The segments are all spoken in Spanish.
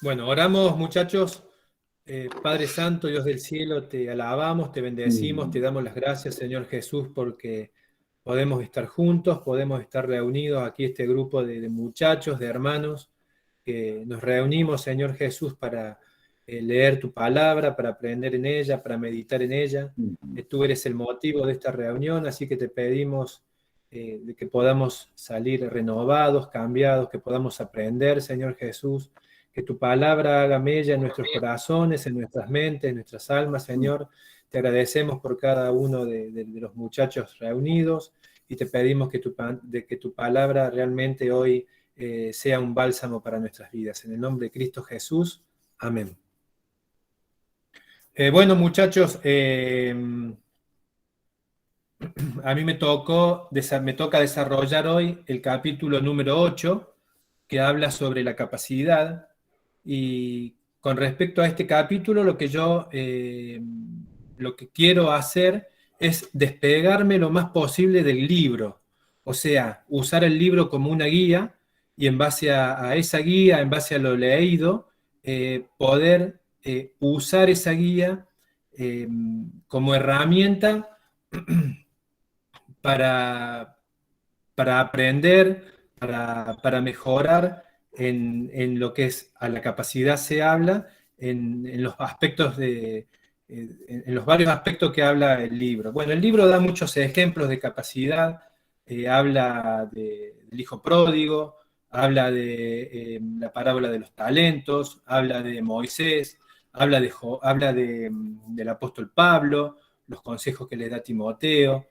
Bueno, oramos, muchachos. Padre Santo, Dios del cielo, te alabamos, te bendecimos, te damos las gracias, Señor Jesús, porque podemos estar juntos, podemos estar reunidos aquí, este grupo de muchachos, de hermanos, que nos reunimos, Señor Jesús, para leer tu palabra, para aprender en ella, para meditar en ella. Tú eres el motivo de esta reunión, así que te pedimos de que podamos salir renovados, cambiados, que podamos aprender, Señor Jesús, que tu palabra haga mella en nuestros corazones, en nuestras mentes, en nuestras almas, Señor. Te agradecemos por cada uno de los muchachos reunidos y te pedimos que tu palabra realmente hoy sea un bálsamo para nuestras vidas. En el nombre de Cristo Jesús. Amén. Bueno, muchachos, a mí me toca desarrollar hoy el capítulo número 8, que habla sobre la capacidad. Y con respecto a este capítulo, lo que quiero hacer es despegarme lo más posible del libro. O sea, usar el libro como una guía y en base a esa guía, en base a lo leído, poder usar esa guía como herramienta para, para aprender, para mejorar en lo que es a la capacidad se habla, en los aspectos en los varios aspectos que habla el libro. Bueno, el libro da muchos ejemplos de capacidad, habla del hijo pródigo, habla de la parábola de los talentos, habla de Moisés, del apóstol Pablo, los consejos que le da Timoteo,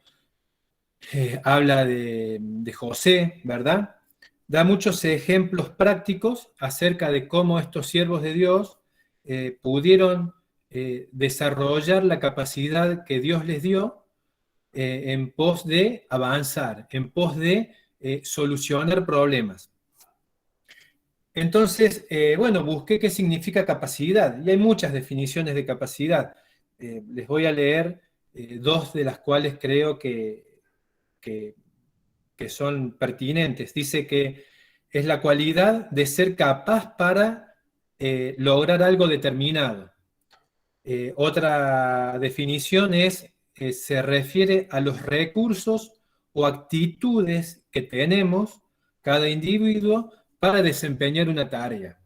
habla de José, ¿verdad? Da muchos ejemplos prácticos acerca de cómo estos siervos de Dios pudieron desarrollar la capacidad que Dios les dio en pos de avanzar, en pos de solucionar problemas. Entonces, bueno, busqué qué significa capacidad, y hay muchas definiciones de capacidad. Les voy a leer dos de las cuales creo que son pertinentes. Dice que es la cualidad de ser capaz para lograr algo determinado. Otra definición se refiere a los recursos o actitudes que tenemos cada individuo para desempeñar una tarea.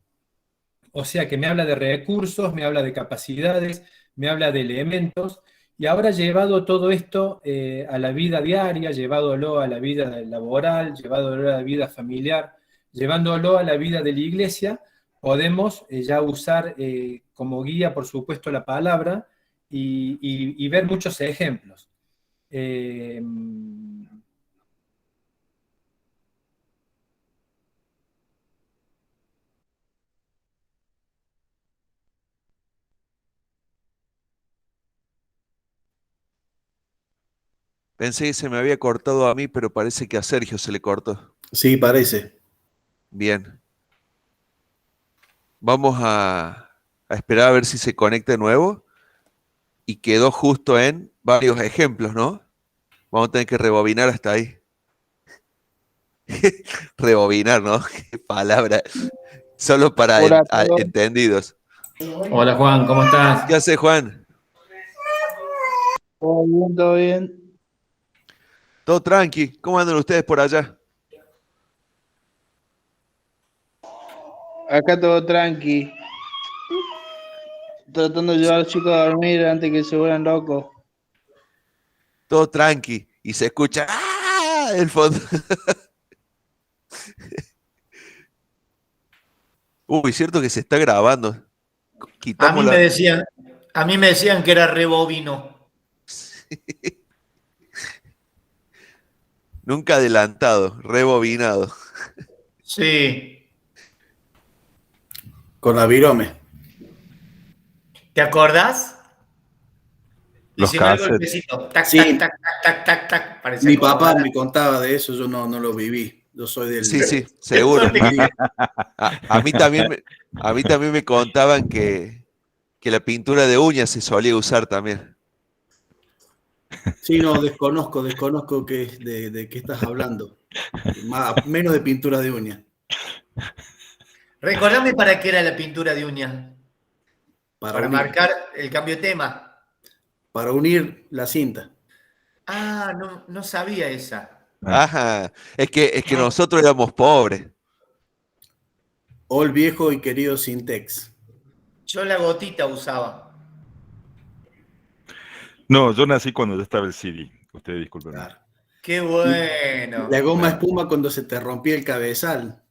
O sea que me habla de recursos, me habla de capacidades, me habla de elementos, y ahora llevado todo esto a la vida diaria, llevándolo a la vida laboral, llevándolo a la vida familiar, llevándolo a la vida de la iglesia, podemos ya usar como guía, por supuesto, la palabra y ver muchos ejemplos. Pensé que se me había cortado a mí, pero parece que a Sergio se le cortó. Sí, parece. Bien. Vamos a esperar a ver si se conecta de nuevo. Y quedó justo en varios ejemplos, ¿no? Vamos a tener que rebobinar hasta ahí. Rebobinar, ¿no? Qué palabra. Solo para entendidos. Hola Juan, ¿cómo estás? ¿Qué hace, Juan? Todo bien, todo bien. Todo tranqui. ¿Cómo andan ustedes por allá? Acá todo tranqui. Tratando de llevar a los chicos a dormir antes que se vuelvan locos. Todo tranqui. Y se escucha ¡ah! El fondo. Uy, cierto que se está grabando. A mí me decían que era rebobino. Nunca adelantado, rebobinado. Sí. Con la virome. ¿Te acordás? Los Decime algo, cassettes. besito. Tac, Sí. tac, tac, tac, tac, tac. Parecía Mi como papá para- me contaba de eso, yo no lo viví. Yo soy del... Sí, seguro. Sí. A mí también me contaban que la pintura de uñas se solía usar también. Sí, no, desconozco de qué estás hablando. Menos de pintura de uña. Recordame para qué era la pintura de uñas. Para unir, marcar el cambio de tema. para unir la cinta. Ah, no sabía esa. Ajá, es que nosotros éramos pobres. O el viejo y querido Syntex. Yo la gotita usaba. No, yo nací cuando ya estaba el CD. Ustedes disculpen. Claro. Qué bueno. La goma espuma cuando se te rompía el cabezal,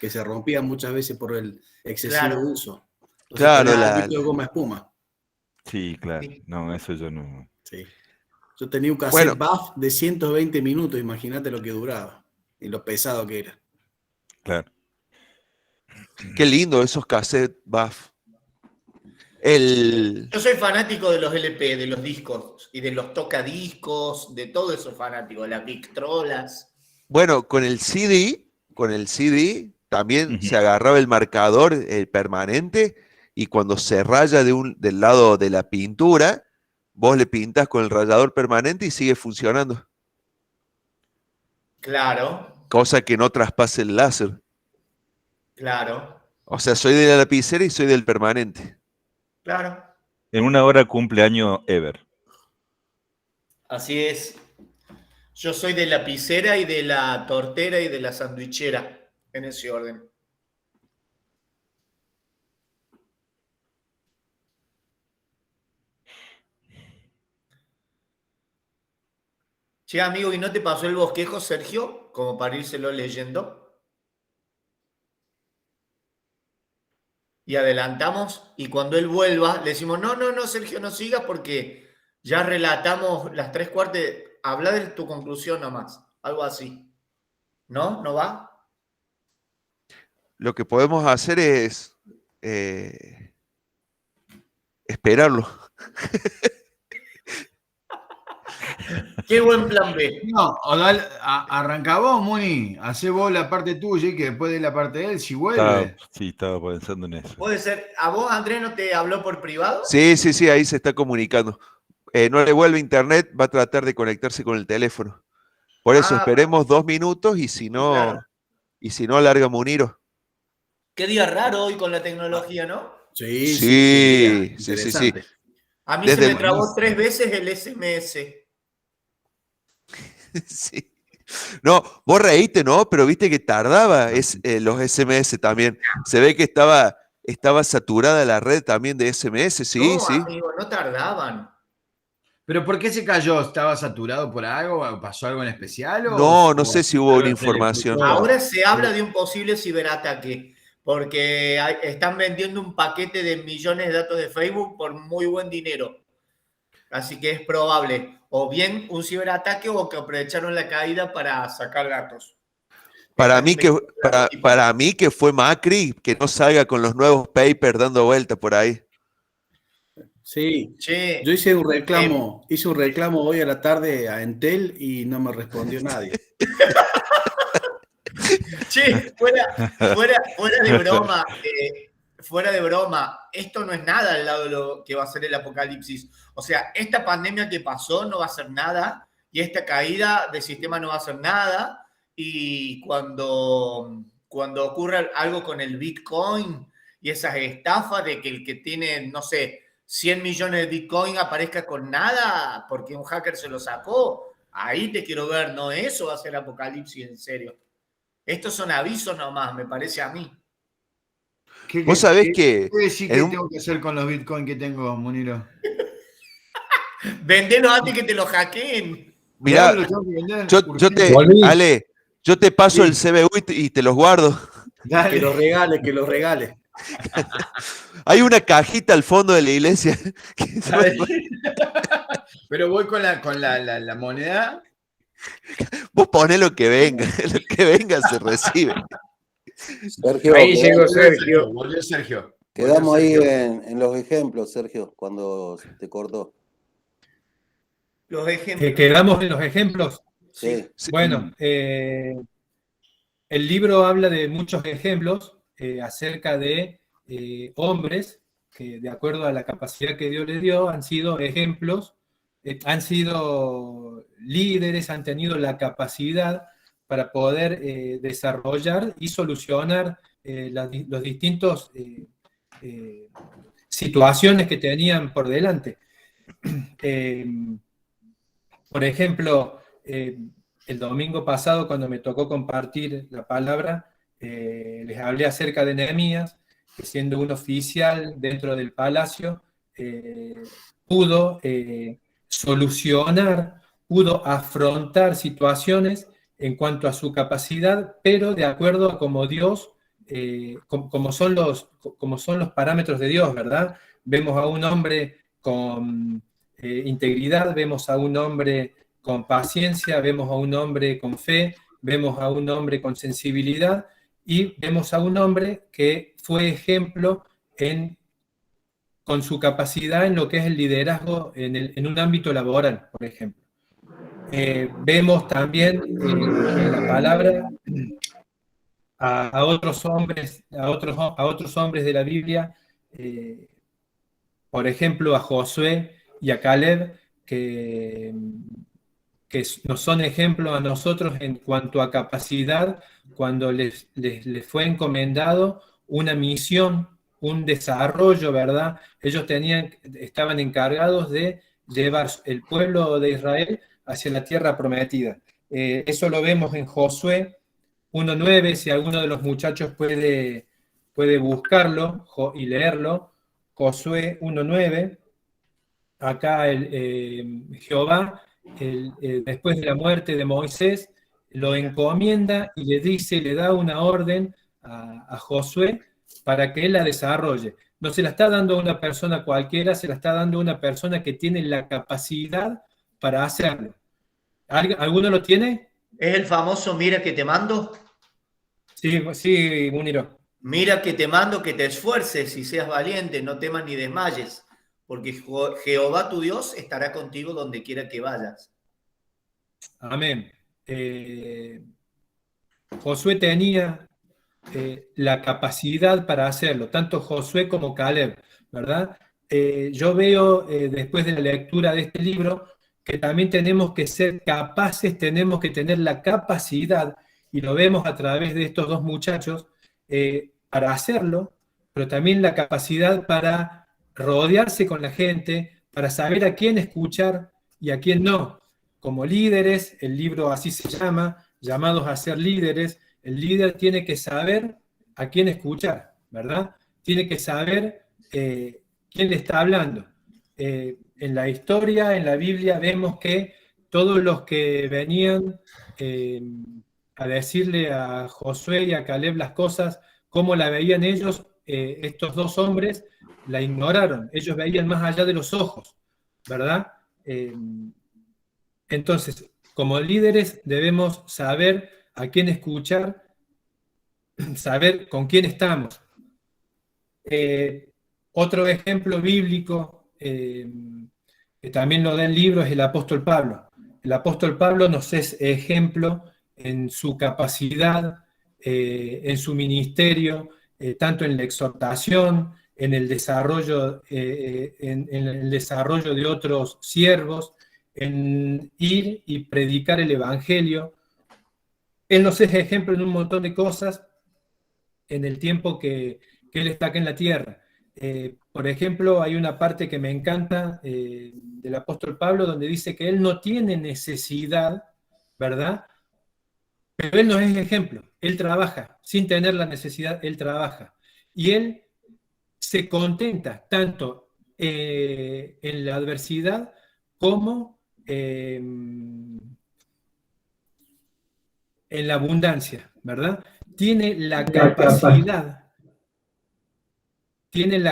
que se rompía muchas veces por el excesivo Claro. uso. Entonces, Claro, tenía un la- poquito de goma espuma. Sí, claro. Sí. No, eso yo no. Sí. Yo tenía un cassette Bueno. BAF de 120 minutos, imagínate lo que duraba y lo pesado que era. Claro. Qué lindo esos cassettes BAF. El, Yo soy fanático de los LP, de los discos y de los tocadiscos, de todo eso fanático, de las Victrolas. bueno, con el CD también Ujú. se agarraba el marcador permanente y cuando se raya del lado de la pintura, vos le pintas con el rallador permanente y sigue funcionando. Claro, Cosa que no traspase el láser. claro, O sea, soy de la lapicera y soy del permanente. claro. En una hora cumpleaños Ever. Así es. Yo soy de la lapicera y de la tortera y de la sandwichera, en ese orden. Che, amigo, ¿y no te pasó el bosquejo, Sergio? Como para írselo leyendo. Y adelantamos, y cuando él vuelva, le decimos, no, Sergio, no sigas porque ya relatamos las 3/4. Habla de tu conclusión nomás, algo así. ¿No? ¿No va? Lo que podemos hacer es esperarlo. Qué buen plan B. No, arranca vos, Muni. Hacé vos la parte tuya y que después de la parte de él, si vuelve. Estaba pensando en eso. Puede ser. ¿A vos, Andrés, no te habló por privado? Sí, ahí se está comunicando. No le vuelve internet, va a tratar de conectarse con el teléfono. Por eso esperemos 2 minutos y si no, claro. larga Muniro. Qué día raro hoy con la tecnología, ¿no? Sí. Interesante. A mí Desde se me el- trabó 3 veces el SMS. Sí. No, vos reíste, ¿no? Pero viste que tardaba los SMS también. Se ve que estaba saturada la red también de SMS, sí, No, sí. amigo, no tardaban. ¿Pero por qué se cayó? ¿Estaba saturado por algo? ¿O pasó algo en especial? No sé si hubo algo una se le información. cruzó? Ahora se habla de un posible ciberataque porque están vendiendo un paquete de millones de datos de Facebook por muy buen dinero. Así que es probable o bien un ciberataque o que aprovecharon la caída para sacar datos. Para Están mí, investigando la noticia. para mí que fue Macri, que no salga con los nuevos papers dando vuelta por ahí. Sí. Che, Yo hice un reclamo hoy a la tarde a Entel y no me respondió nadie. Che, fuera de broma, fuera de broma, esto no es nada al lado de lo que va a ser el apocalipsis. O sea, esta pandemia que pasó no va a ser nada y esta caída del sistema no va a ser nada. Y cuando ocurra algo con el Bitcoin y esas estafas de que el que tiene, no sé, 100 millones de Bitcoin aparezca con nada porque un hacker se lo sacó, ahí te quiero ver, no, eso va a ser apocalipsis en serio. Estos son avisos nomás, me parece a mí. Vos sabés que... ¿Qué decís que tengo que hacer con los bitcoins que tengo, Muniro? Vendelos antes que te lo hackeen. Mirá, Ale, yo te paso el CBU y te los guardo. Dale. Que los regale. Hay una cajita al fondo de la iglesia. Pero voy con la moneda. Vos ponés lo que venga se recibe. Sergio, Ahí llegó Sergio. Volvió Sergio. Quedamos ahí en los ejemplos, Sergio, cuando te cortó. Los ejemplos. ¿Quedamos en los ejemplos? Sí. Bueno, el libro habla de muchos ejemplos acerca de hombres que, de acuerdo a la capacidad que Dios les dio, han sido ejemplos, han sido líderes, han tenido la capacidad para poder desarrollar y solucionar los distintos situaciones que tenían por delante. Por ejemplo, el domingo pasado, cuando me tocó compartir la palabra, les hablé acerca de Nehemías, que siendo un oficial dentro del palacio, pudo solucionar, pudo afrontar situaciones en cuanto a su capacidad, pero de acuerdo a como Dios, como son los parámetros de Dios, ¿verdad? Vemos a un hombre con integridad, vemos a un hombre con paciencia, vemos a un hombre con fe, vemos a un hombre con sensibilidad y vemos a un hombre que fue ejemplo con su capacidad en lo que es el liderazgo en un ámbito laboral, por ejemplo. Vemos también en la palabra a otros hombres de la Biblia, por ejemplo a Josué y a Caleb, que nos son ejemplos a nosotros en cuanto a capacidad, cuando les fue encomendado una misión, un desarrollo, ¿verdad? Ellos estaban encargados de llevar el pueblo de Israel hacia la tierra prometida. Eso lo vemos en Josué 1.9, si alguno de los muchachos puede buscarlo y leerlo. Josué 1.9, acá Jehová, después de la muerte de Moisés, lo encomienda y le da una orden a Josué para que él la desarrolle. No se la está dando a una persona cualquiera, se la está dando a una persona que tiene la capacidad para hacerlo. ¿Alguno lo tiene? ¿Es el famoso mira que te mando? Sí, Muniro. Mira que te mando que te esfuerces y seas valiente, no temas ni desmayes, porque Jehová tu Dios estará contigo donde quiera que vayas. Amén. Josué tenía la capacidad para hacerlo, tanto Josué como Caleb, ¿verdad? Yo veo, después de la lectura de este libro, que también tenemos que ser capaces, tenemos que tener la capacidad, y lo vemos a través de estos dos muchachos, para hacerlo, pero también la capacidad para rodearse con la gente, para saber a quién escuchar y a quién no. Como líderes, el libro así se llama, llamados a ser líderes, el líder tiene que saber a quién escuchar, ¿verdad? Tiene que saber quién le está hablando. En la historia, en la Biblia, vemos que todos los que venían a decirle a Josué y a Caleb las cosas, cómo la veían ellos, estos dos hombres la ignoraron. Ellos veían más allá de los ojos, ¿verdad? Entonces, como líderes debemos saber a quién escuchar, saber con quién estamos. Otro ejemplo bíblico que también lo da el libro es el apóstol Pablo. El apóstol Pablo nos es ejemplo en su capacidad, en su ministerio, tanto en la exhortación, en el desarrollo, en el desarrollo de otros siervos, en ir y predicar el evangelio. Él nos es ejemplo en un montón de cosas en el tiempo que él está acá en la tierra. Por ejemplo, hay una parte que me encanta del apóstol Pablo donde dice que él no tiene necesidad, ¿verdad? Pero él nos es ejemplo, él trabaja, sin tener la necesidad, él trabaja. Y él se contenta tanto en la adversidad como en la abundancia, ¿verdad? Tiene la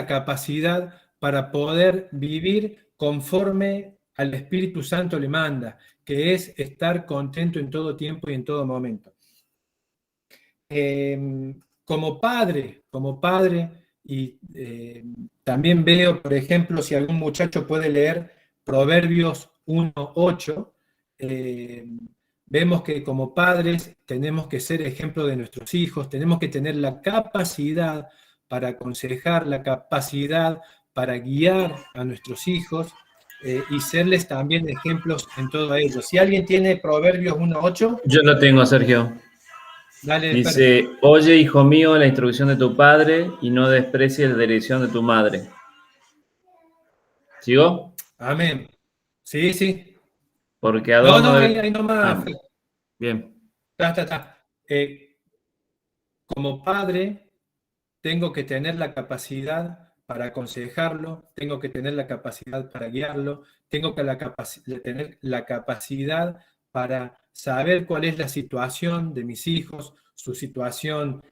capacidad para poder vivir conforme al Espíritu Santo le manda, que es estar contento en todo tiempo y en todo momento. Como padre, y también veo, por ejemplo, si algún muchacho puede leer Proverbios 1:8, vemos que como padres tenemos que ser ejemplo de nuestros hijos, tenemos que tener la capacidad para aconsejar, la capacidad para guiar a nuestros hijos y serles también ejemplos en todo ello. Si alguien tiene Proverbios 1:8. Yo lo tengo, Sergio. Dale, Dice, oye, hijo mío, la instrucción de tu padre y no desprecies la dirección de tu madre. ¿Sigo? amén. Sí, sí. Porque a No, dos no no, debe... ahí nomás. bien. Está. Como padre, tengo que tener la capacidad para aconsejarlo, tengo que tener la capacidad para guiarlo, tengo que tener la capacidad para saber cuál es la situación de mis hijos, su situación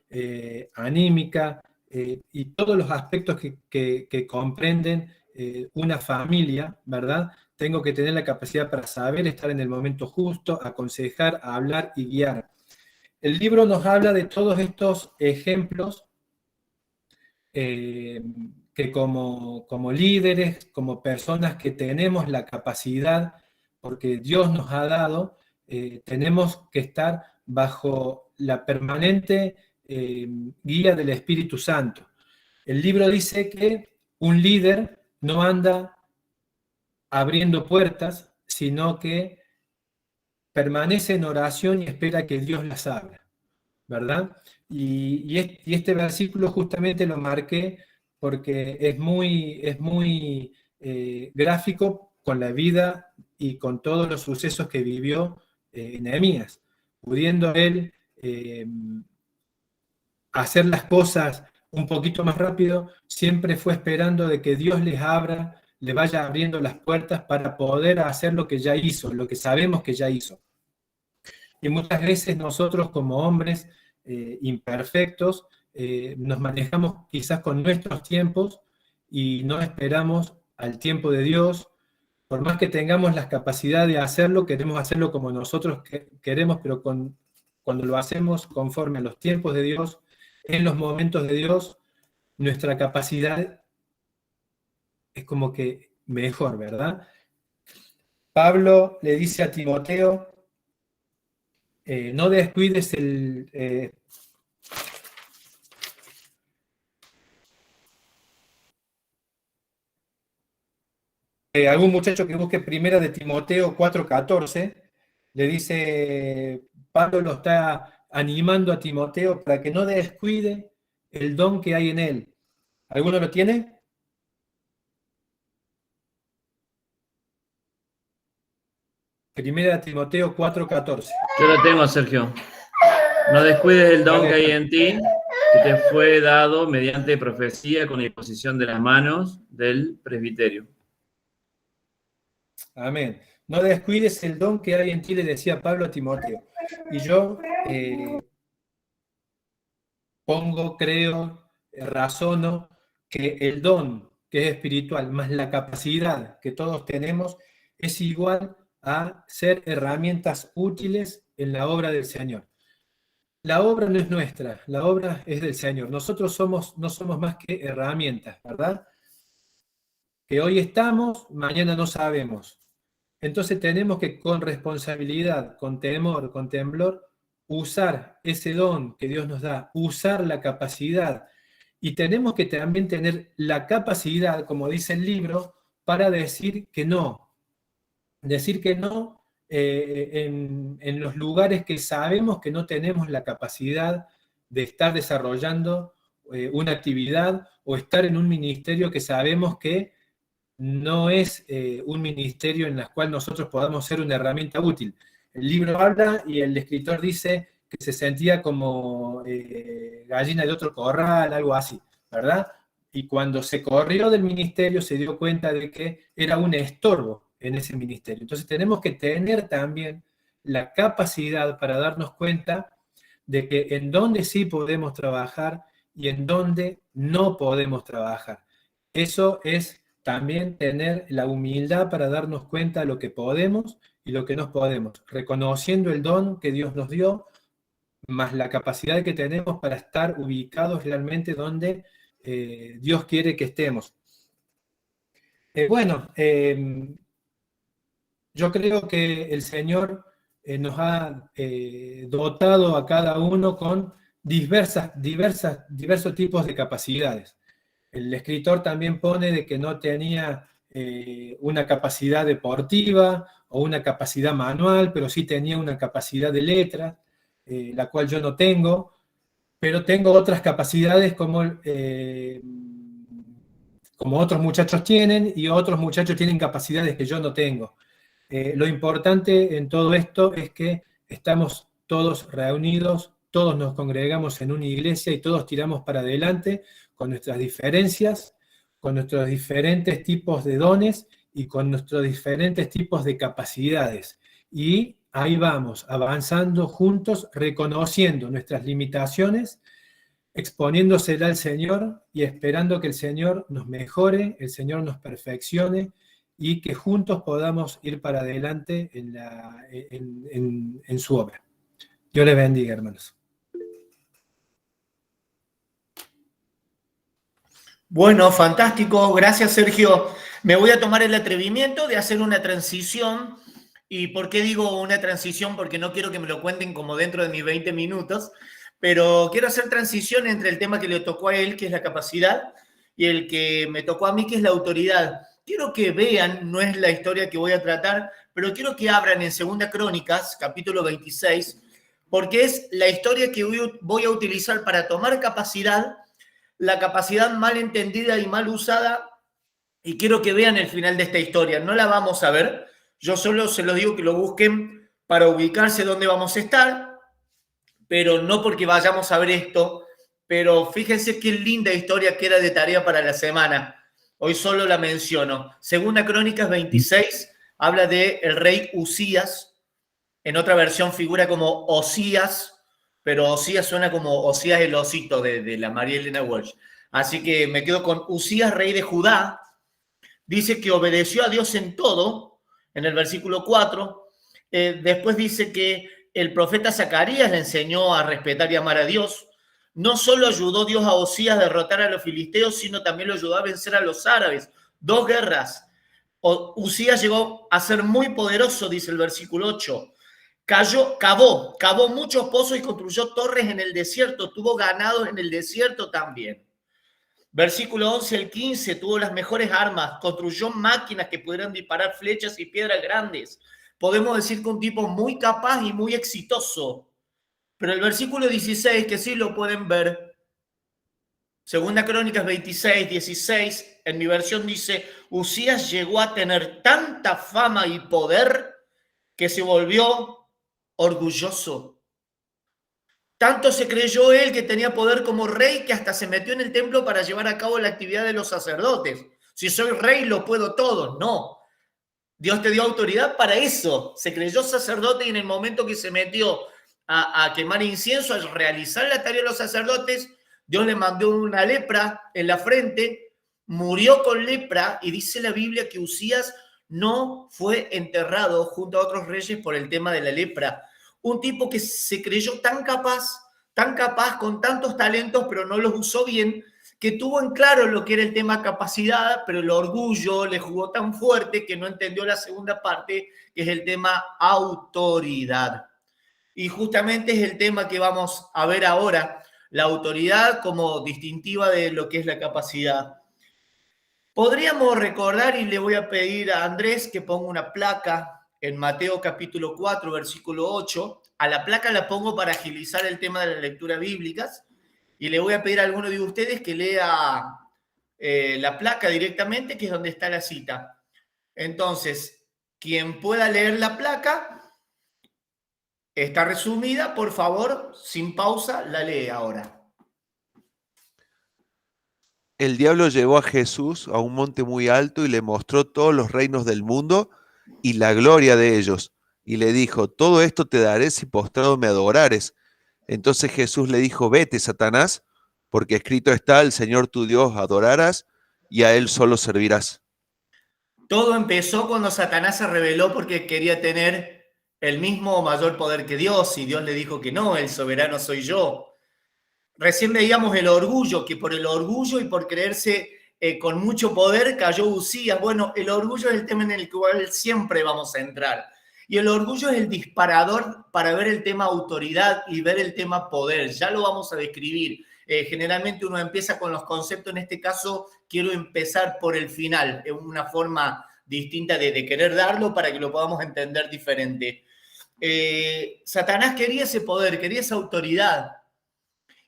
anímica y todos los aspectos que comprenden una familia, ¿verdad? Tengo que tener la capacidad para saber estar en el momento justo, aconsejar, hablar y guiar. El libro nos habla de todos estos ejemplos que como líderes, como personas que tenemos la capacidad, porque Dios nos ha dado, tenemos que estar bajo la permanente guía del Espíritu Santo. El libro dice que un líder no anda abriendo puertas, sino que permanece en oración y espera que Dios las abra, ¿verdad? Y este versículo justamente lo marqué porque es muy gráfico con la vida y con todos los sucesos que vivió Nehemías, pudiendo él hacer las cosas un poquito más rápido, siempre fue esperando de que Dios le vaya abriendo las puertas para poder hacer lo que ya hizo, lo que sabemos que ya hizo. Y muchas veces nosotros como hombres imperfectos nos manejamos quizás con nuestros tiempos y no esperamos al tiempo de Dios. Por más que tengamos la capacidad de hacerlo, queremos hacerlo como nosotros queremos, pero cuando lo hacemos conforme a los tiempos de Dios, en los momentos de Dios, nuestra capacidad es como que mejor, ¿verdad? Pablo le dice a Timoteo, no descuides algún muchacho que busque primera de Timoteo 4:14, le dice, Pablo lo está animando a Timoteo para que no descuide el don que hay en él. ¿Alguno lo tiene? Primera de Timoteo 4:14. Yo lo tengo, Sergio. No descuides el don que hay en ti, que te fue dado mediante profecía con la imposición de las manos del presbiterio. Amén. No descuides el don que hay en ti, le decía Pablo a Timoteo. Y yo creo, razono que el don que es espiritual más la capacidad que todos tenemos es igual a ser herramientas útiles en la obra del Señor. La obra no es nuestra, la obra es del Señor. Nosotros no somos más que herramientas, ¿verdad? Que hoy estamos, mañana no sabemos. Entonces tenemos que con responsabilidad, con temor, con temblor, usar ese don que Dios nos da, usar la capacidad. Y tenemos que también tener la capacidad, como dice el libro, para decir que no. Decir que no en los lugares que sabemos que no tenemos la capacidad de estar desarrollando una actividad o estar en un ministerio que sabemos que no es un ministerio en el cual nosotros podamos ser una herramienta útil. El libro habla y el escritor dice que se sentía como gallina de otro corral, algo así, ¿verdad? Y cuando se corrió del ministerio se dio cuenta de que era un estorbo en ese ministerio. Entonces tenemos que tener también la capacidad para darnos cuenta de que en dónde sí podemos trabajar y en dónde no podemos trabajar. Eso es también tener la humildad para darnos cuenta de lo que podemos y lo que no podemos, reconociendo el don que Dios nos dio, más la capacidad que tenemos para estar ubicados realmente donde Dios quiere que estemos. Yo creo que el Señor nos ha dotado a cada uno con diversos tipos de capacidades. El escritor también pone de que no tenía una capacidad deportiva o una capacidad manual, pero sí tenía una capacidad de letra. la cual yo no tengo, pero tengo otras capacidades como otros muchachos tienen, y otros muchachos tienen capacidades que yo no tengo. Lo importante en todo esto es que estamos todos reunidos, todos nos congregamos en una iglesia y todos tiramos para adelante con nuestras diferencias, con nuestros diferentes tipos de dones y con nuestros diferentes tipos de capacidades. Y ahí vamos, avanzando juntos, reconociendo nuestras limitaciones, exponiéndosela al Señor y esperando que el Señor nos mejore, el Señor nos perfeccione y que juntos podamos ir para adelante en su obra. Dios les bendiga, hermanos. Bueno, fantástico. Gracias, Sergio. Me voy a tomar el atrevimiento de hacer una transición. ¿Y por qué digo una transición? Porque no quiero que me lo cuenten como dentro de mis 20 minutos, pero quiero hacer transición entre el tema que le tocó a él, que es la capacidad, y el que me tocó a mí, que es la autoridad. Quiero que vean, no es la historia que voy a tratar, pero quiero que abran en 2 Crónicas, capítulo 26, porque es la historia que voy a utilizar para tomar capacidad, la capacidad mal entendida y mal usada, y quiero que vean el final de esta historia. No la vamos a ver, yo solo se los digo que lo busquen para ubicarse dónde vamos a estar, pero no porque vayamos a ver esto, pero fíjense qué linda historia que era de tarea para la semana. Hoy solo la menciono. 2 Crónicas 26 habla de el rey Usías. En otra versión figura como Osías, pero Osías suena como Osías el osito de la María Elena Walsh. Así que me quedo con Usías, rey de Judá. Dice que obedeció a Dios en todo, en el versículo 4. Después dice que el profeta Zacarías le enseñó a respetar y amar a Dios. No solo ayudó Dios a Osías a derrotar a los filisteos, sino también lo ayudó a vencer a los árabes. 2 guerras. Usías llegó a ser muy poderoso, dice el versículo 8. Cavó muchos pozos y construyó torres en el desierto. Tuvo ganados en el desierto también. Versículo 11 al 15, tuvo las mejores armas. Construyó máquinas que pudieran disparar flechas y piedras grandes. Podemos decir que un tipo muy capaz y muy exitoso. Pero el versículo 16, que sí lo pueden ver, 2 Crónicas 26, 16, en mi versión dice, Usías llegó a tener tanta fama y poder que se volvió orgulloso. Tanto se creyó él que tenía poder como rey que hasta se metió en el templo para llevar a cabo la actividad de los sacerdotes. Si soy rey, lo puedo todo. No. Dios te dio autoridad para eso. Se creyó sacerdote y en el momento que se metió a quemar incienso, a realizar la tarea de los sacerdotes, Dios le mandó una lepra en la frente, murió con lepra y dice la Biblia que Usías no fue enterrado junto a otros reyes por el tema de la lepra. Un tipo que se creyó tan capaz, con tantos talentos, pero no los usó bien, que tuvo en claro lo que era el tema capacidad, pero el orgullo le jugó tan fuerte que no entendió la segunda parte, que es el tema autoridad. Y justamente es el tema que vamos a ver ahora, la autoridad como distintiva de lo que es la capacidad. Podríamos recordar, y le voy a pedir a Andrés que ponga una placa en Mateo capítulo 4, versículo 8. A la placa la pongo para agilizar el tema de las lecturas bíblicas. Y le voy a pedir a alguno de ustedes que lea la placa directamente, que es donde está la cita. Entonces, quien pueda leer la placa, está resumida, por favor, sin pausa, la lee ahora. El diablo llevó a Jesús a un monte muy alto y le mostró todos los reinos del mundo y la gloria de ellos. Y le dijo, todo esto te daré si postrado me adorares. Entonces Jesús le dijo, vete, Satanás, porque escrito está, al Señor tu Dios adorarás y a Él solo servirás. Todo empezó cuando Satanás se rebeló porque quería tener el mismo o mayor poder que Dios, y Dios le dijo que no, el soberano soy yo. Recién veíamos el orgullo, que por el orgullo y por creerse con mucho poder cayó Usías. Bueno, el orgullo es el tema en el cual siempre vamos a entrar. Y el orgullo es el disparador para ver el tema autoridad y ver el tema poder. Ya lo vamos a describir. Generalmente uno empieza con los conceptos. En este caso, quiero empezar por el final. Es una forma distinta de querer darlo para que lo podamos entender diferente. Satanás quería ese poder, quería esa autoridad.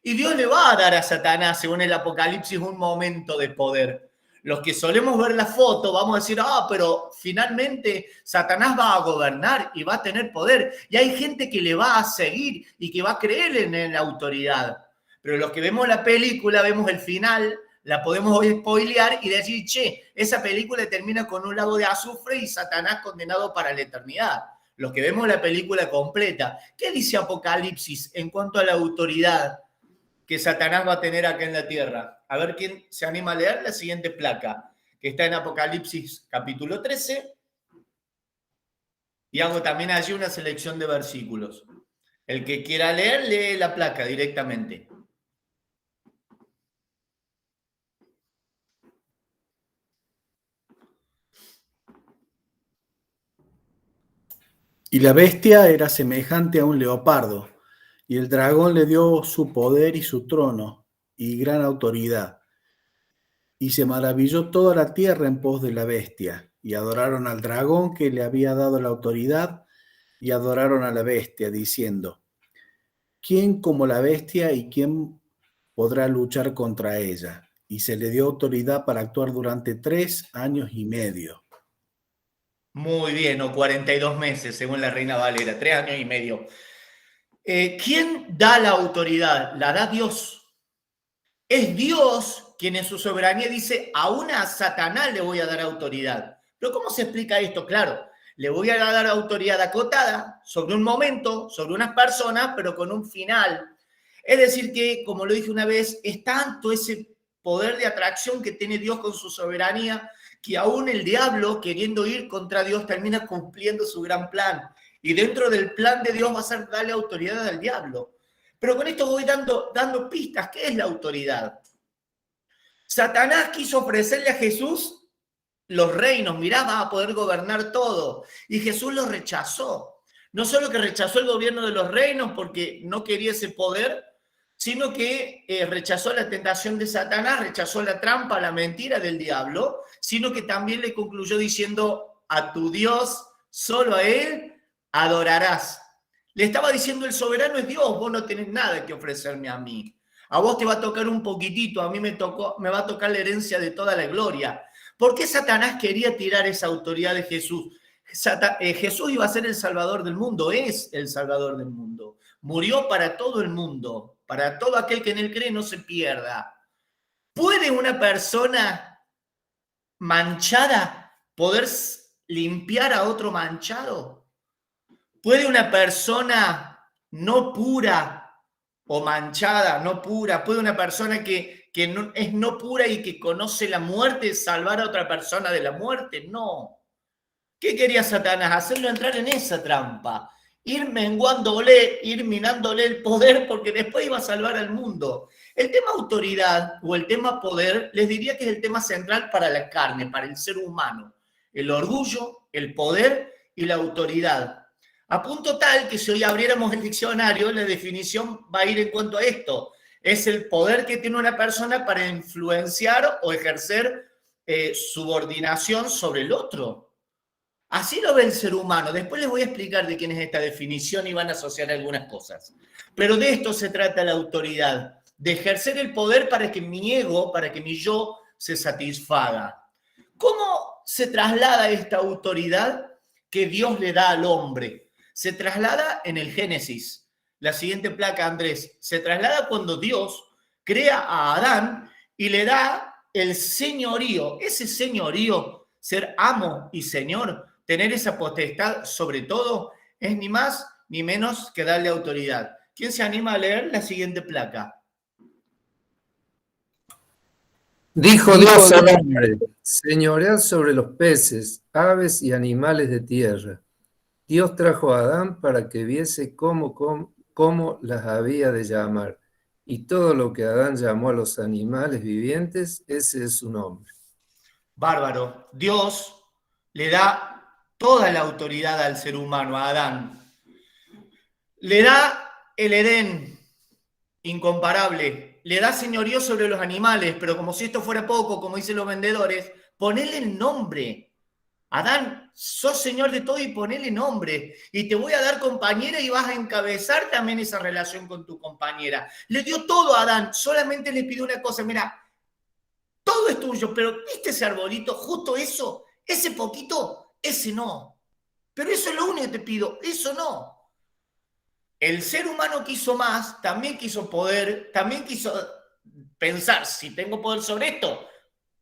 Y Dios le va a dar a Satanás, según el Apocalipsis, un momento de poder. Los que solemos ver la foto vamos a decir, pero finalmente Satanás va a gobernar y va a tener poder. Y hay gente que le va a seguir y que va a creer en la autoridad. Pero los que vemos la película, vemos el final, la podemos hoy spoilear y decir, che, esa película termina con un lago de azufre y Satanás condenado para la eternidad. Los que vemos la película completa, ¿qué dice Apocalipsis en cuanto a la autoridad que Satanás va a tener acá en la tierra? A ver quién se anima a leer la siguiente placa, que está en Apocalipsis capítulo 13. Y hago también allí una selección de versículos. El que quiera leer, lee la placa directamente. Y la bestia era semejante a un leopardo, y el dragón le dio su poder y su trono y gran autoridad. Y se maravilló toda la tierra en pos de la bestia, y adoraron al dragón que le había dado la autoridad, y adoraron a la bestia, diciendo, ¿quién como la bestia y quién podrá luchar contra ella? Y se le dio autoridad para actuar durante 3 años y medio. Muy bien, o 42 meses, según la Reina Valera, 3 años y medio. ¿Quién da la autoridad? La da Dios. Es Dios quien en su soberanía dice, aún a Satanás le voy a dar autoridad. Pero ¿cómo se explica esto? Claro, le voy a dar autoridad acotada sobre un momento, sobre unas personas, pero con un final. Es decir que, como lo dije una vez, es tanto ese poder de atracción que tiene Dios con su soberanía, que aún el diablo, queriendo ir contra Dios, termina cumpliendo su gran plan. Y dentro del plan de Dios va a ser darle autoridad al diablo. Pero con esto voy dando pistas. ¿Qué es la autoridad? Satanás quiso ofrecerle a Jesús los reinos. Mirá, va a poder gobernar todo. Y Jesús lo rechazó. No solo que rechazó el gobierno de los reinos porque no quería ese poder, sino que rechazó la tentación de Satanás, rechazó la trampa, la mentira del diablo, sino que también le concluyó diciendo, a tu Dios, solo a Él adorarás. Le estaba diciendo, el soberano es Dios, vos no tenés nada que ofrecerme a mí. A vos te va a tocar un poquitito, a mí me va a tocar la herencia de toda la gloria. ¿Por qué Satanás quería tirar esa autoridad de Jesús? Jesús iba a ser el Salvador del mundo, es el Salvador del mundo. Murió para todo el mundo, para todo aquel que en él cree no se pierda. ¿Puede una persona manchada poder limpiar a otro manchado? ¿Puede una persona no pura o manchada, no pura, puede una persona que es no pura y que conoce la muerte salvar a otra persona de la muerte? No. ¿Qué quería Satanás? Hacerlo entrar en esa trampa. Ir menguándole, ir minándole el poder, porque después iba a salvar al mundo. El tema autoridad o el tema poder, les diría que es el tema central para la carne, para el ser humano. El orgullo, el poder y la autoridad. A punto tal que si hoy abriéramos el diccionario, la definición va a ir en cuanto a esto. Es el poder que tiene una persona para influenciar o ejercer subordinación sobre el otro. Así lo ve el ser humano. Después les voy a explicar de quién es esta definición y van a asociar algunas cosas. Pero de esto se trata la autoridad, de ejercer el poder para que mi ego, para que mi yo se satisfaga. ¿Cómo se traslada esta autoridad que Dios le da al hombre? Se traslada en el Génesis. La siguiente placa, Andrés, se traslada cuando Dios crea a Adán y le da el señorío. Ese señorío, ser amo y señor, tener esa potestad sobre todo, es ni más ni menos que darle autoridad. ¿Quién se anima a leer la siguiente placa? Dijo Dios al hombre, señoread sobre los peces, aves y animales de tierra. Dios trajo a Adán para que viese cómo las había de llamar. Y todo lo que Adán llamó a los animales vivientes, ese es su nombre. Bárbaro. Dios le da toda la autoridad al ser humano, a Adán. Le da el Edén, incomparable. Le da señorío sobre los animales, pero como si esto fuera poco, como dicen los vendedores, ponele el nombre. Adán, sos señor de todo y ponele nombre. Y te voy a dar compañera y vas a encabezar también esa relación con tu compañera. Le dio todo a Adán, solamente le pidió una cosa. Mira, todo es tuyo, pero ¿viste ese arbolito? Justo eso, ese poquito, ese no. Pero eso es lo único que te pido, eso no. El ser humano quiso más, también quiso poder, también quiso pensar, si tengo poder sobre esto,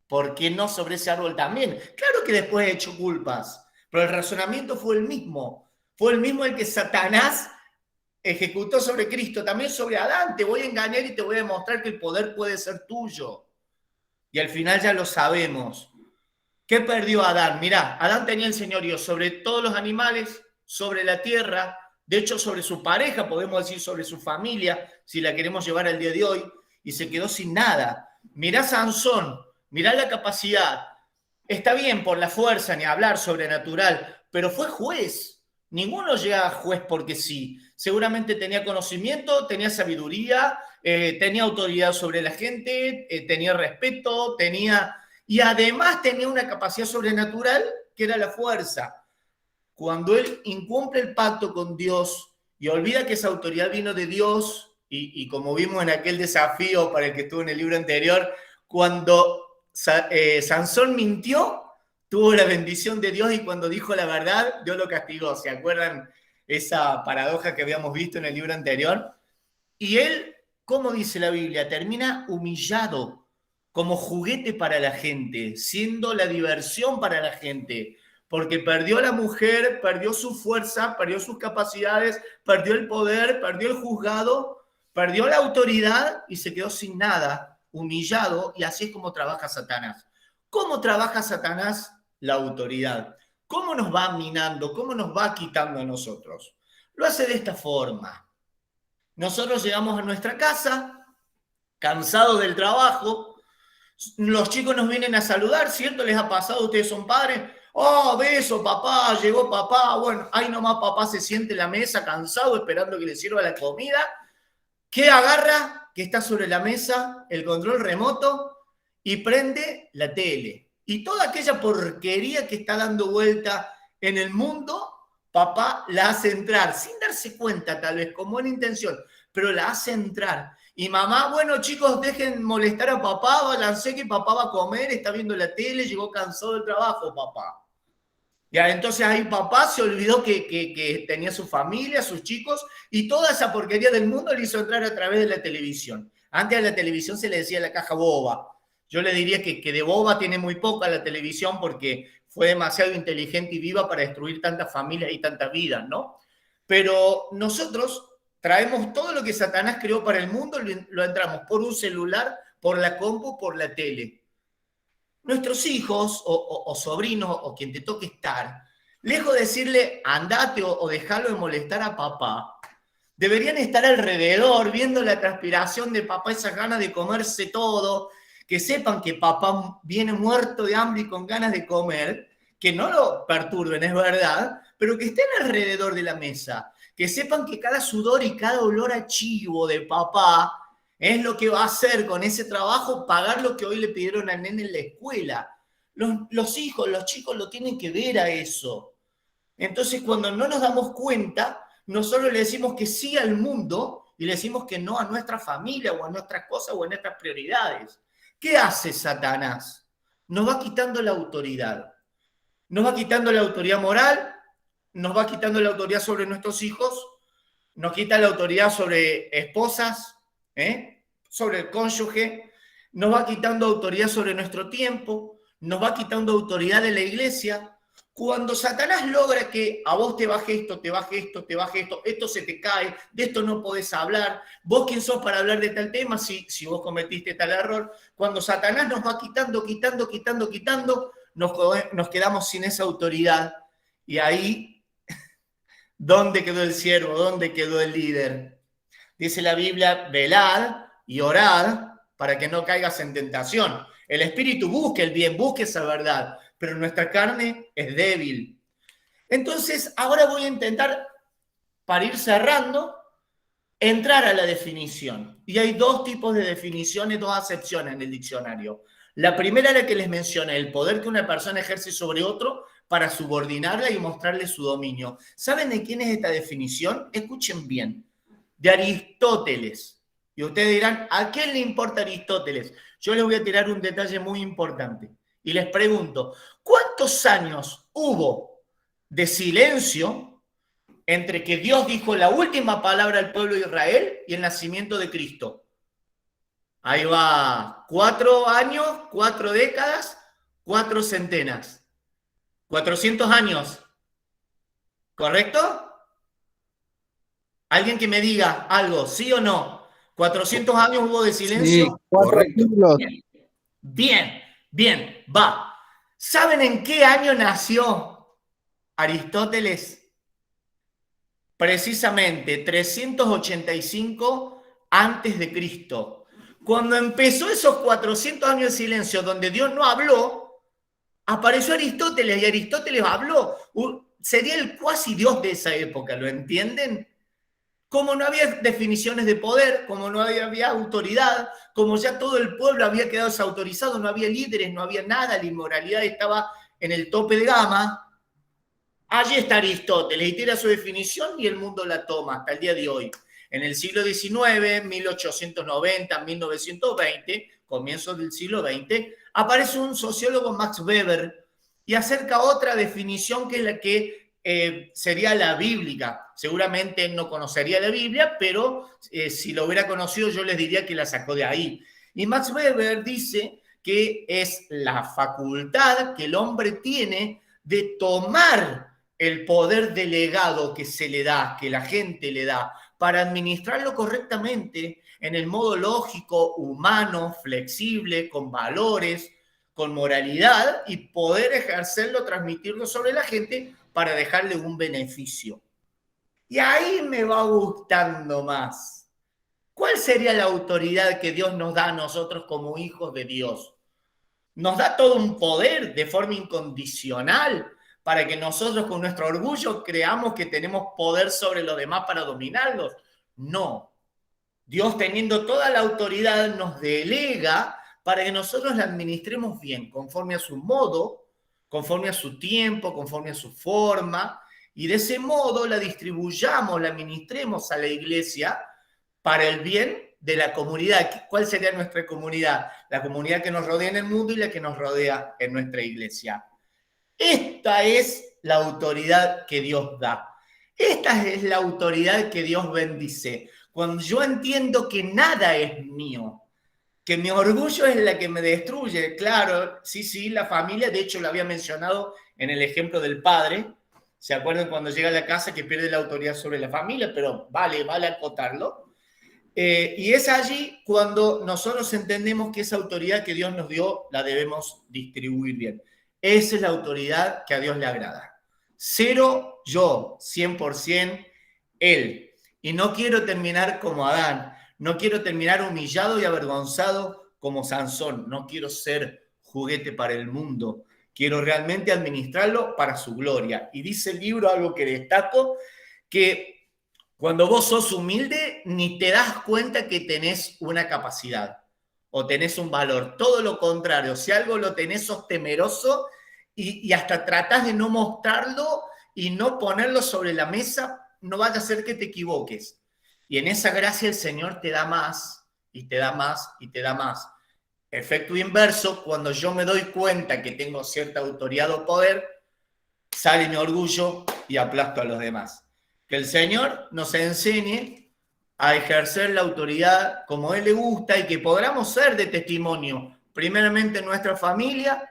¿por qué no sobre ese árbol también? Claro que después he hecho culpas, pero el razonamiento fue el mismo. Fue el mismo el que Satanás ejecutó sobre Cristo, también sobre Adán. Te voy a engañar y te voy a demostrar que el poder puede ser tuyo. Y al final ya lo sabemos. ¿Qué perdió Adán? Mirá, Adán tenía el señorío sobre todos los animales, sobre la tierra, de hecho sobre su pareja, podemos decir sobre su familia, si la queremos llevar al día de hoy, y se quedó sin nada. Mirá Sansón, mirá la capacidad. Está bien por la fuerza, ni hablar sobrenatural, pero fue juez. Ninguno llega a juez porque sí. Seguramente tenía conocimiento, tenía sabiduría, tenía autoridad sobre la gente, tenía respeto, y además tenía una capacidad sobrenatural que era la fuerza. Cuando él incumple el pacto con Dios y olvida que esa autoridad vino de Dios, y como vimos en aquel desafío para el que estuvo en el libro anterior, cuando Sansón mintió, tuvo la bendición de Dios, y cuando dijo la verdad, Dios lo castigó. ¿Se acuerdan esa paradoja que habíamos visto en el libro anterior? Y él, ¿cómo dice la Biblia? Termina humillado, como juguete para la gente, siendo la diversión para la gente, porque perdió la mujer, perdió su fuerza, perdió sus capacidades, perdió el poder, perdió el juzgado, perdió la autoridad y se quedó sin nada, humillado, y así es como trabaja Satanás. ¿Cómo trabaja Satanás la autoridad? ¿Cómo nos va minando? ¿Cómo nos va quitando a nosotros? Lo hace de esta forma. Nosotros llegamos a nuestra casa, cansados del trabajo, los chicos nos vienen a saludar, ¿cierto? ¿Les ha pasado? Ustedes son padres. Oh, beso, papá, llegó papá. Bueno, ahí nomás papá se siente en la mesa cansado esperando que le sirva la comida. ¿Qué agarra? Que está sobre la mesa, el control remoto, y prende la tele. Y toda aquella porquería que está dando vuelta en el mundo, papá la hace entrar, sin darse cuenta tal vez, con buena intención, pero la hace entrar. Y mamá, bueno chicos, dejen molestar a papá, balancé que papá va a comer, está viendo la tele, llegó cansado del trabajo, papá. Ya, entonces ahí papá se olvidó que tenía su familia, sus chicos, y toda esa porquería del mundo le hizo entrar a través de la televisión. Antes a la televisión se le decía la caja boba. Yo le diría que de boba tiene muy poca la televisión, porque fue demasiado inteligente y viva para destruir tantas familias y tantas vidas, ¿no? Pero nosotros traemos todo lo que Satanás creó para el mundo, lo entramos por un celular, por la compu, por la tele. Nuestros hijos o sobrinos o quien te toque estar, lejos de decirle andate o dejarlo de molestar a papá, deberían estar alrededor viendo la transpiración de papá, esas ganas de comerse todo, que sepan que papá viene muerto de hambre y con ganas de comer, que no lo perturben, es verdad, pero que estén alrededor de la mesa, que sepan que cada sudor y cada olor a chivo de papá es lo que va a hacer con ese trabajo, pagar lo que hoy le pidieron al nene en la escuela. Los hijos, los chicos lo tienen que ver a eso. Entonces, cuando no nos damos cuenta, nosotros le decimos que sí al mundo y le decimos que no a nuestra familia o a nuestras cosas o a nuestras prioridades. ¿Qué hace Satanás? Nos va quitando la autoridad. Nos va quitando la autoridad moral, nos va quitando la autoridad sobre nuestros hijos, nos quita la autoridad sobre esposas, sobre el cónyuge, nos va quitando autoridad sobre nuestro tiempo, nos va quitando autoridad de la iglesia. Cuando Satanás logra que a vos te baje esto, te baje esto, te baje esto, esto se te cae, de esto no podés hablar, vos quién sos para hablar de tal tema si vos cometiste tal error. Cuando Satanás nos va quitando, nos quedamos sin esa autoridad. Y ahí, ¿dónde quedó el siervo? ¿Dónde quedó el líder? Dice la Biblia, velad y orad para que no caigas en tentación. El espíritu busca el bien, busca esa verdad, pero nuestra carne es débil. Entonces, ahora voy a intentar, para ir cerrando, entrar a la definición. Y hay dos tipos de definiciones, dos acepciones en el diccionario. La primera es la que les mencioné, el poder que una persona ejerce sobre otro para subordinarla y mostrarle su dominio. ¿Saben de quién es esta definición? Escuchen bien. De Aristóteles. Y ustedes dirán, ¿a quién le importa Aristóteles? Yo les voy a tirar un detalle muy importante. Y les pregunto, ¿cuántos años hubo de silencio entre que Dios dijo la última palabra al pueblo de Israel y el nacimiento de Cristo? Ahí va, 4 años, 4 décadas, 4 centenas. 400 años, ¿correcto? Alguien que me diga algo, ¿sí o no? ¿400 años hubo de silencio? Sí, correcto. Bien, bien, va. ¿Saben en qué año nació Aristóteles? Precisamente 385 antes de Cristo. Cuando empezó esos 400 años de silencio donde Dios no habló, apareció Aristóteles y Aristóteles habló. Sería el cuasi Dios de esa época, ¿lo entienden? Como no había definiciones de poder, como no había autoridad, como ya todo el pueblo había quedado desautorizado, no había líderes, no había nada, la inmoralidad estaba en el tope de gama. Allí está Aristóteles y tira su definición y el mundo la toma hasta el día de hoy. En el siglo XIX, 1890, 1920, comienzos del siglo XX, aparece un sociólogo, Max Weber, y acerca otra definición que es la que sería la bíblica. Seguramente no conocería la Biblia, pero si lo hubiera conocido yo les diría que la sacó de ahí. Y Max Weber dice que es la facultad que el hombre tiene de tomar el poder delegado que se le da, que la gente le da, para administrarlo correctamente en el modo lógico, humano, flexible, con valores, con moralidad y poder ejercerlo, transmitirlo sobre la gente para dejarle un beneficio. Y ahí me va gustando más. ¿Cuál sería la autoridad que Dios nos da a nosotros como hijos de Dios? Nos da todo un poder de forma incondicional para que nosotros con nuestro orgullo creamos que tenemos poder sobre los demás para dominarlos. No. Dios, teniendo toda la autoridad, nos delega para que nosotros la administremos bien, conforme a su modo, conforme a su tiempo, conforme a su forma, y de ese modo la distribuyamos, la administremos a la iglesia para el bien de la comunidad. ¿Cuál sería nuestra comunidad? La comunidad que nos rodea en el mundo y la que nos rodea en nuestra iglesia. Esta es la autoridad que Dios da. Esta es la autoridad que Dios bendice. Cuando yo entiendo que nada es mío, que mi orgullo es la que me destruye. Claro, sí, la familia, de hecho lo había mencionado en el ejemplo del padre. ¿Se acuerdan cuando llega a la casa que pierde la autoridad sobre la familia? Pero vale acotarlo. Y es allí cuando nosotros entendemos que esa autoridad que Dios nos dio la debemos distribuir bien. Esa es la autoridad que a Dios le agrada. 0 yo, 100% Él. Y no quiero terminar como Adán. No quiero terminar humillado y avergonzado como Sansón. No quiero ser juguete para el mundo. Quiero realmente administrarlo para su gloria. Y dice el libro, algo que destaco, que cuando vos sos humilde, ni te das cuenta que tenés una capacidad o tenés un valor. Todo lo contrario, si algo lo tenés, sos temeroso y hasta tratás de no mostrarlo y no ponerlo sobre la mesa, no vaya a ser que te equivoques. Y en esa gracia el Señor te da más, y te da más, y te da más. Efecto inverso, cuando yo me doy cuenta que tengo cierta autoridad o poder, sale mi orgullo y aplasto a los demás. Que el Señor nos enseñe a ejercer la autoridad como Él le gusta y que podamos ser de testimonio, primeramente en nuestra familia,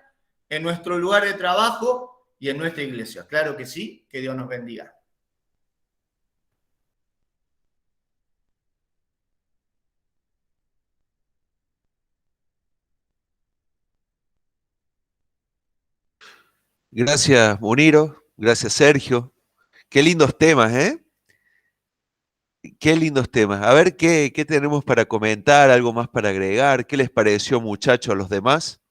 en nuestro lugar de trabajo y en nuestra iglesia. Claro que sí, que Dios nos bendiga. Gracias, Muniro. Gracias, Sergio. Qué lindos temas, ¿eh? Qué lindos temas. A ver qué tenemos para comentar, algo más para agregar. ¿Qué les pareció, muchachos, a los demás?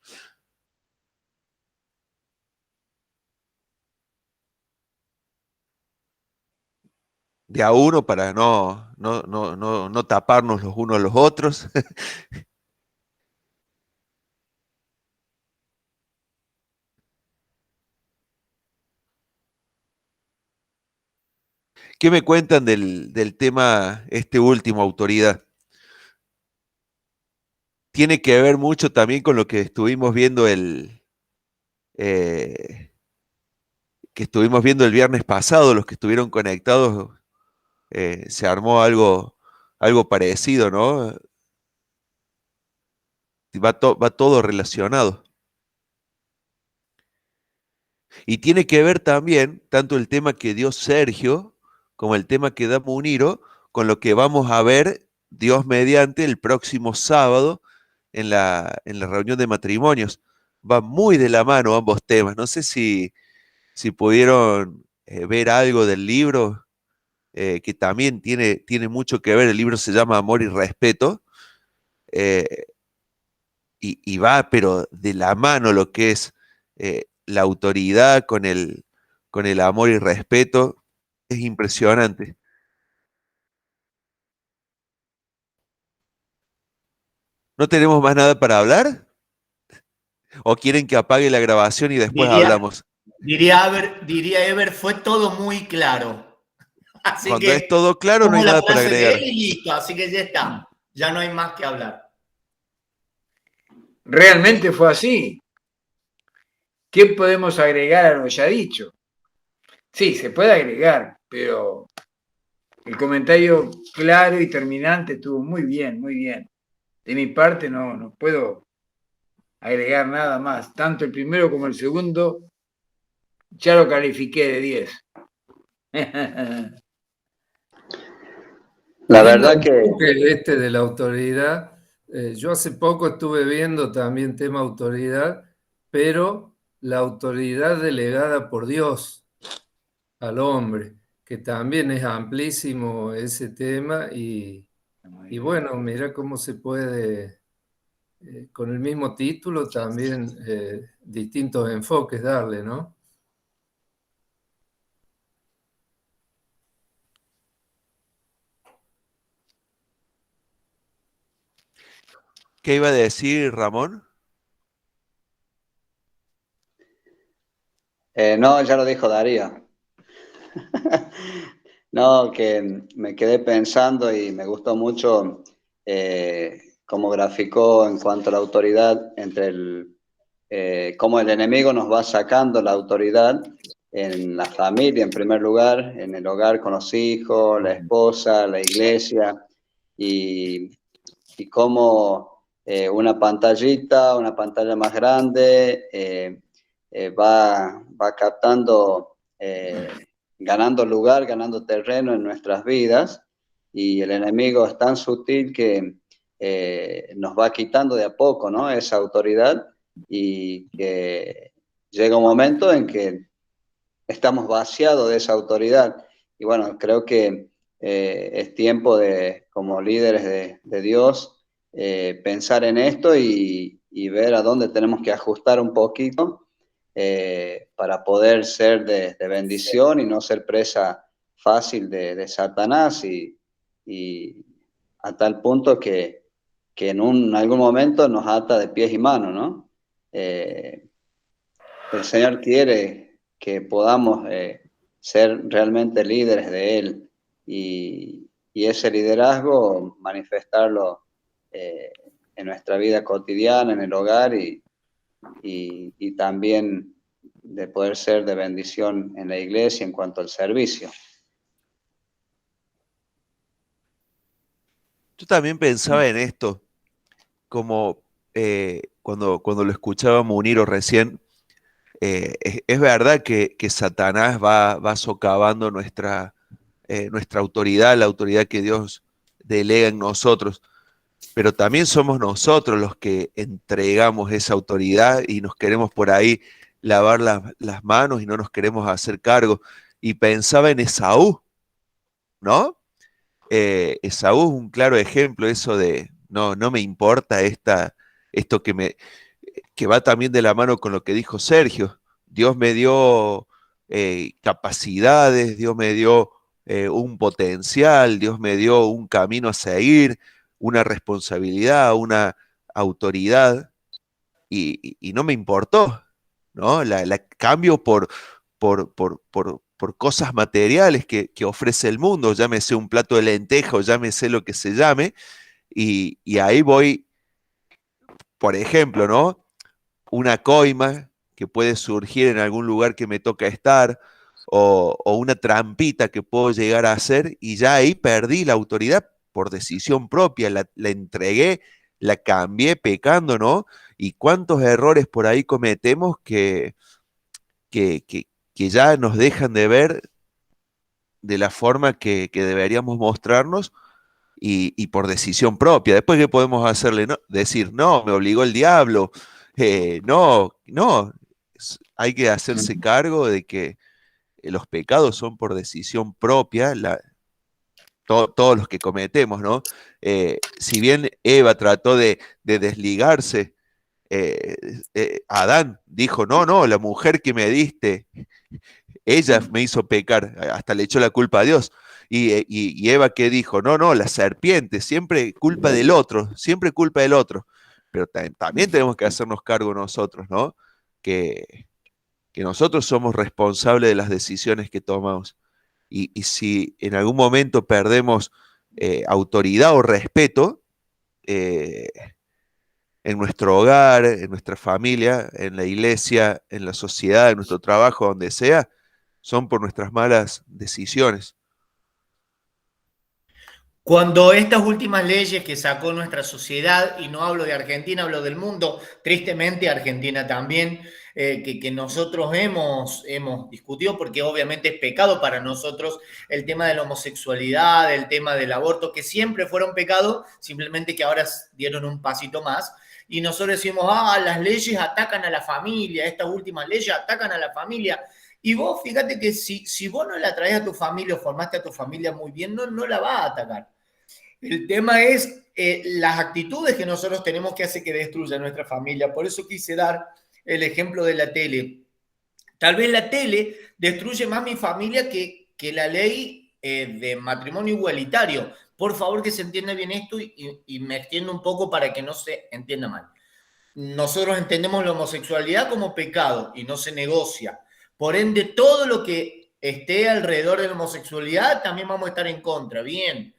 De a uno para no taparnos los unos a los otros. ¿Qué me cuentan del tema este último, autoridad? Tiene que ver mucho también con lo que estuvimos viendo el viernes pasado, los que estuvieron conectados, se armó algo parecido, ¿no? Va todo relacionado. Y tiene que ver también, tanto el tema que dio Sergio, como el tema que da Muniro, con lo que vamos a ver, Dios mediante, el próximo sábado en la reunión de matrimonios. Va muy de la mano ambos temas. No sé si pudieron ver algo del libro, que también tiene mucho que ver. El libro se llama Amor y Respeto, y va, pero de la mano lo que es la autoridad con el amor y respeto. Es impresionante. ¿No tenemos más nada para hablar? ¿O quieren que apague la grabación y después hablamos? Diría Ever, fue todo muy claro. Así Cuando que, es todo claro, no hay nada para agregar. De él y listo, así que ya está. Ya no hay más que hablar. Realmente fue así. ¿Qué podemos agregar a lo ya dicho? Sí, se puede agregar, pero el comentario claro y terminante estuvo muy bien, muy bien. De mi parte no puedo agregar nada más. Tanto el primero como el segundo ya lo califiqué de 10. La verdad que este de la autoridad, yo hace poco estuve viendo también tema autoridad, pero la autoridad delegada por Dios al hombre, que también es amplísimo ese tema y bueno, mira cómo se puede, con el mismo título también distintos enfoques darle, ¿no? ¿Qué iba a decir Ramón? No, ya lo dijo Darío. No, que me quedé pensando y me gustó mucho cómo graficó en cuanto a la autoridad entre cómo el enemigo nos va sacando la autoridad en la familia, en primer lugar, en el hogar con los hijos, la esposa, la iglesia, y cómo una pantalla más grande va captando, ganando lugar, ganando terreno en nuestras vidas, y el enemigo es tan sutil que nos va quitando de a poco, ¿no?, esa autoridad, y que llega un momento en que estamos vaciados de esa autoridad. Y bueno, creo que es tiempo de, como líderes de Dios, pensar en esto y ver a dónde tenemos que ajustar un poquito para poder ser de bendición y no ser presa fácil de Satanás, y a tal punto que en algún momento nos ata de pies y manos, ¿no? El Señor quiere que podamos ser realmente líderes de Él, y ese liderazgo manifestarlo en nuestra vida cotidiana, en el hogar, y también de poder ser de bendición en la iglesia en cuanto al servicio. Yo también pensaba en esto, como cuando lo escuchaba Muniro recién, es verdad que Satanás va socavando nuestra autoridad, la autoridad que Dios delega en nosotros, pero también somos nosotros los que entregamos esa autoridad y nos queremos por ahí lavar las manos y no nos queremos hacer cargo. Y pensaba en Esaú, ¿no? Esaú es un claro ejemplo, eso de no me importa esto que va también de la mano con lo que dijo Sergio. Dios me dio capacidades, Dios me dio un potencial, Dios me dio un camino a seguir, una responsabilidad, una autoridad, y no me importó, ¿no? La cambio por por cosas materiales que ofrece el mundo, llámese un plato de lenteja o llámese lo que se llame, y ahí voy, por ejemplo, ¿no? Una coima que puede surgir en algún lugar que me toca estar, o una trampita que puedo llegar a hacer, y ya ahí perdí la autoridad por decisión propia, la entregué, la cambié pecando, ¿no? Y cuántos errores por ahí cometemos que ya nos dejan de ver de la forma que deberíamos mostrarnos, y por decisión propia. Después, ¿qué podemos hacerle? No, decir, no, me obligó el diablo. No, hay que hacerse cargo de que los pecados son por decisión propia, todos los que cometemos, ¿no? Si bien Eva trató de desligarse, Adán dijo, no, la mujer que me diste, ella me hizo pecar, hasta le echó la culpa a Dios. Y Eva, ¿qué dijo? No, la serpiente, siempre culpa del otro, siempre culpa del otro. Pero también tenemos que hacernos cargo nosotros, ¿no? Que nosotros somos responsables de las decisiones que tomamos. Y si en algún momento perdemos autoridad o respeto en nuestro hogar, en nuestra familia, en la iglesia, en la sociedad, en nuestro trabajo, donde sea, son por nuestras malas decisiones. Cuando estas últimas leyes que sacó nuestra sociedad, y no hablo de Argentina, hablo del mundo, tristemente Argentina también, que nosotros hemos discutido, porque obviamente es pecado para nosotros el tema de la homosexualidad, el tema del aborto, que siempre fueron pecado, simplemente que ahora dieron un pasito más. Y nosotros decimos, las leyes atacan a la familia, estas últimas leyes atacan a la familia. Y vos, fíjate que si vos no la traes a tu familia o formaste a tu familia muy bien, no la va a atacar. El tema es las actitudes que nosotros tenemos que hacer que destruyan nuestra familia. Por eso quise dar el ejemplo de la tele. Tal vez la tele destruye más mi familia que la ley de matrimonio igualitario. Por favor, que se entienda bien esto y me extiendo un poco para que no se entienda mal. Nosotros entendemos la homosexualidad como pecado y no se negocia. Por ende, todo lo que esté alrededor de la homosexualidad también vamos a estar en contra. Bien.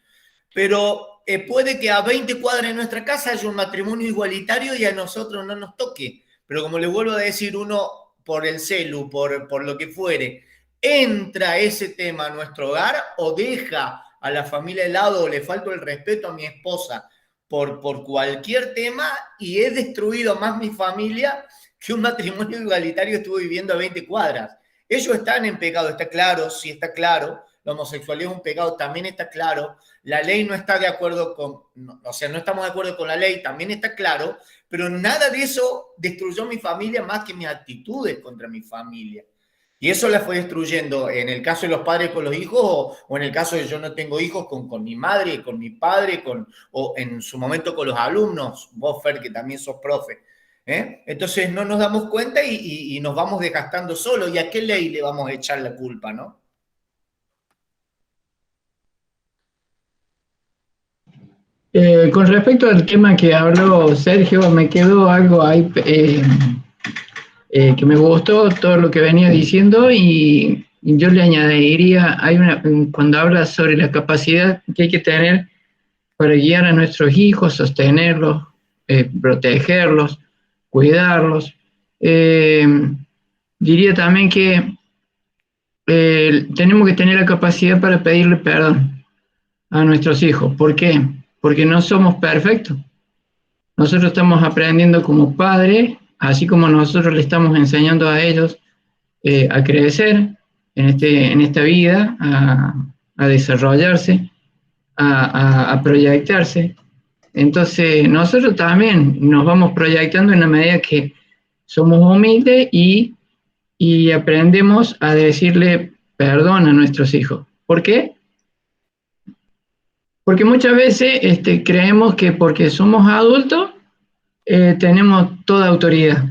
Pero puede que a 20 cuadras de nuestra casa haya un matrimonio igualitario y a nosotros no nos toque. Pero como les vuelvo a decir, uno por el celu, por lo que fuere, entra ese tema a nuestro hogar o deja a la familia de lado o le falta el respeto a mi esposa por cualquier tema y he destruido más mi familia que un matrimonio igualitario estuvo viviendo a 20 cuadras. Ellos están en pecado, está claro, sí está claro. La homosexualidad es un pecado, también está claro. La ley no está de acuerdo no estamos de acuerdo con la ley, también está claro, pero nada de eso destruyó mi familia más que mis actitudes contra mi familia. Y eso la fue destruyendo en el caso de los padres con los hijos o en el caso de yo no tengo hijos con mi madre, con mi padre, o en su momento con los alumnos, vos Fer, que también sos profe. Entonces no nos damos cuenta y nos vamos desgastando solos. ¿Y a qué ley le vamos a echar la culpa, no? Con respecto al tema que habló Sergio, me quedó algo ahí que me gustó todo lo que venía diciendo y yo le añadiría, cuando habla sobre la capacidad que hay que tener para guiar a nuestros hijos, sostenerlos, protegerlos, cuidarlos. Diría también que tenemos que tener la capacidad para pedirle perdón a nuestros hijos. ¿Por qué? Porque no somos perfectos. Nosotros estamos aprendiendo como padres, así como nosotros le estamos enseñando a ellos a crecer en esta vida, a desarrollarse, a proyectarse. Entonces, nosotros también nos vamos proyectando en la medida que somos humildes y aprendemos a decirle perdón a nuestros hijos. ¿Por qué? Porque muchas veces creemos que porque somos adultos tenemos toda autoridad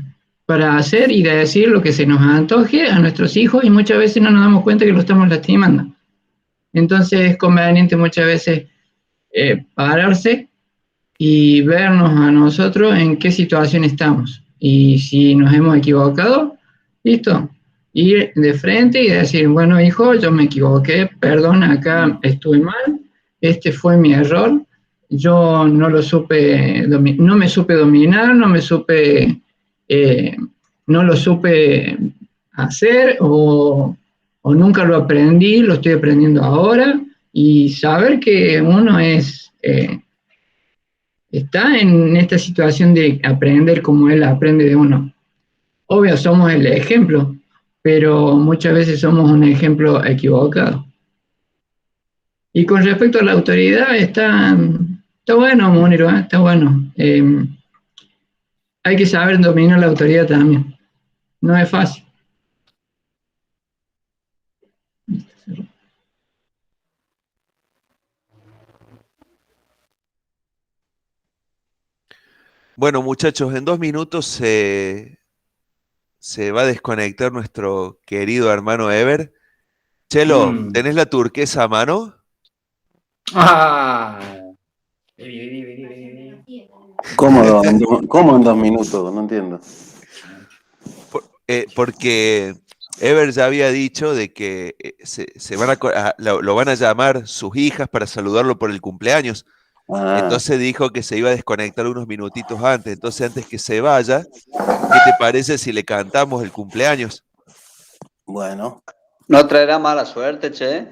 para hacer y decir lo que se nos antoje a nuestros hijos y muchas veces no nos damos cuenta que lo estamos lastimando. Entonces es conveniente muchas veces pararse y vernos a nosotros en qué situación estamos. Y si nos hemos equivocado, listo, ir de frente y decir, bueno, hijo, yo me equivoqué, perdón, acá estuve mal, este fue mi error, yo no lo supe, no me supe dominar, no lo supe hacer o nunca lo aprendí, lo estoy aprendiendo ahora, y saber que uno está en esta situación de aprender como él aprende de uno. Obvio, somos el ejemplo, pero muchas veces somos un ejemplo equivocado. Y con respecto a la autoridad, está bueno, Muniro, está bueno. Hay que saber dominar la autoridad también. No es fácil. Bueno, muchachos, en 2 minutos se va a desconectar nuestro querido hermano Ever. Chelo, ¿tenés la turquesa a mano? Ah. ¿Cómo en 2 minutos? No entiendo. Porque Ever ya había dicho de que lo van a llamar sus hijas para saludarlo por el cumpleaños. Entonces dijo que se iba a desconectar unos minutitos antes. Entonces, antes que se vaya, ¿qué te parece si le cantamos el cumpleaños? Bueno. No traerá mala suerte, che.